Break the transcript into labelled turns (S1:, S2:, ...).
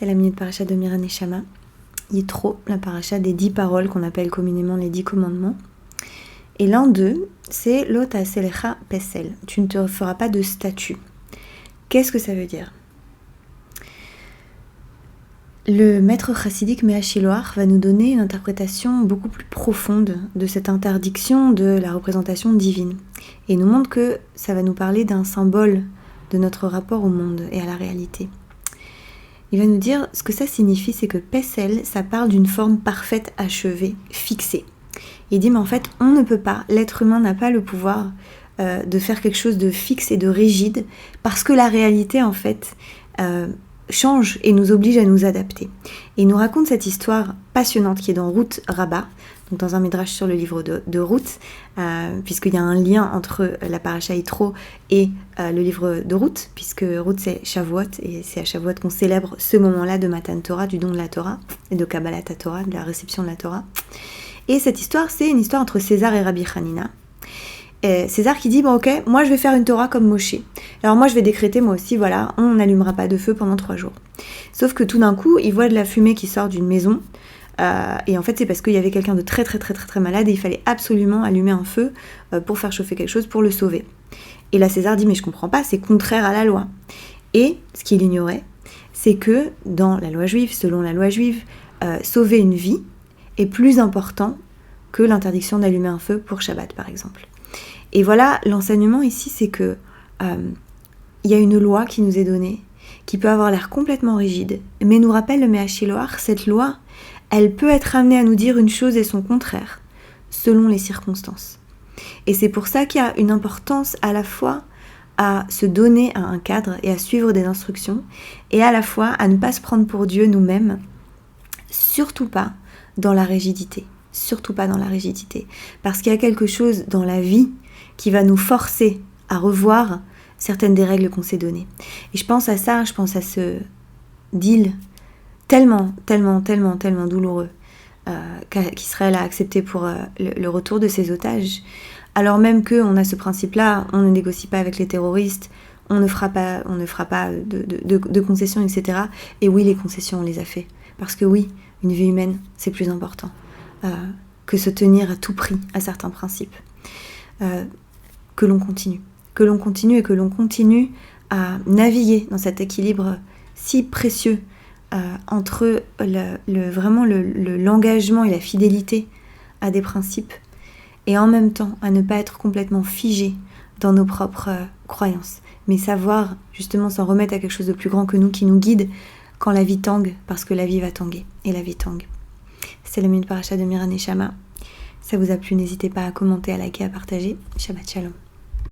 S1: C'est la minute paracha de Mira Neshama. Yitro, la paracha des 10 paroles qu'on appelle communément les 10 commandements. Et l'un d'eux, c'est Lo ta'aseh pesel. Tu ne te feras pas de statue. Qu'est-ce que ça veut dire ? Le maître chassidique Meah Shiloach va nous donner une interprétation beaucoup plus profonde de cette interdiction de la représentation divine. Et il nous montre que ça va nous parler d'un symbole de notre rapport au monde et à la réalité. Il va nous dire ce que ça signifie, c'est que Pesel, ça parle d'une forme parfaite, achevée, fixée. Il dit mais en fait on ne peut pas, l'être humain n'a pas le pouvoir de faire quelque chose de fixe et de rigide parce que la réalité en fait change et nous oblige à nous adapter. Et il nous raconte cette histoire passionnante qui est dans Ruth Rabbah, donc dans un midrash sur le livre de Ruth, puisqu'il y a un lien entre la paracha Yitro et le livre de Ruth, puisque Ruth c'est Shavuot, et c'est à Shavuot qu'on célèbre ce moment-là de Matan Torah, du don de la Torah, et de Kabbalat Torah, de la réception de la Torah. Et cette histoire, c'est une histoire entre César et Rabbi Hanina. Et César qui dit, bon ok, moi je vais faire une Torah comme Moshe. Alors moi je vais décréter moi aussi, voilà, on n'allumera pas de feu pendant 3 jours. Sauf que tout d'un coup, il voit de la fumée qui sort d'une maison, et en fait c'est parce qu'il y avait quelqu'un de très malade et il fallait absolument allumer un feu pour faire chauffer quelque chose pour le sauver. Et là César dit, mais je comprends pas, c'est contraire à la loi. Et ce qu'il ignorait, c'est que dans la loi juive, selon la loi juive, sauver une vie est plus important que l'interdiction d'allumer un feu pour Shabbat par exemple. Et voilà, l'enseignement ici, c'est que y a une loi qui nous est donnée, qui peut avoir l'air complètement rigide, mais nous rappelle le Meah Shiloach, cette loi, elle peut être amenée à nous dire une chose et son contraire, selon les circonstances. Et c'est pour ça qu'il y a une importance à la fois à se donner à un cadre et à suivre des instructions, et à la fois à ne pas se prendre pour Dieu nous-mêmes, surtout pas dans la rigidité. Surtout pas dans la rigidité. Parce qu'il y a quelque chose dans la vie qui va nous forcer à revoir certaines des règles qu'on s'est données. Et je pense à ça, je pense à ce deal tellement douloureux qu'Israël a accepté pour le retour de ses otages. Alors même qu'on a ce principe-là, on ne négocie pas avec les terroristes, on ne fera pas de concessions, etc. Et oui, les concessions, on les a fait. Parce que oui, une vie humaine, c'est plus important que se tenir à tout prix à certains principes. Que l'on continue et que l'on continue à naviguer dans cet équilibre si précieux entre vraiment l'engagement et la fidélité à des principes et en même temps à ne pas être complètement figé dans nos propres croyances, mais savoir justement s'en remettre à quelque chose de plus grand que nous qui nous guide quand la vie tangue, parce que la vie va tanguer et la vie tangue. C'est la minute paracha de Mira Neshama. Ça vous a plu, n'hésitez pas à commenter, à liker, à partager. Shabbat Shalom.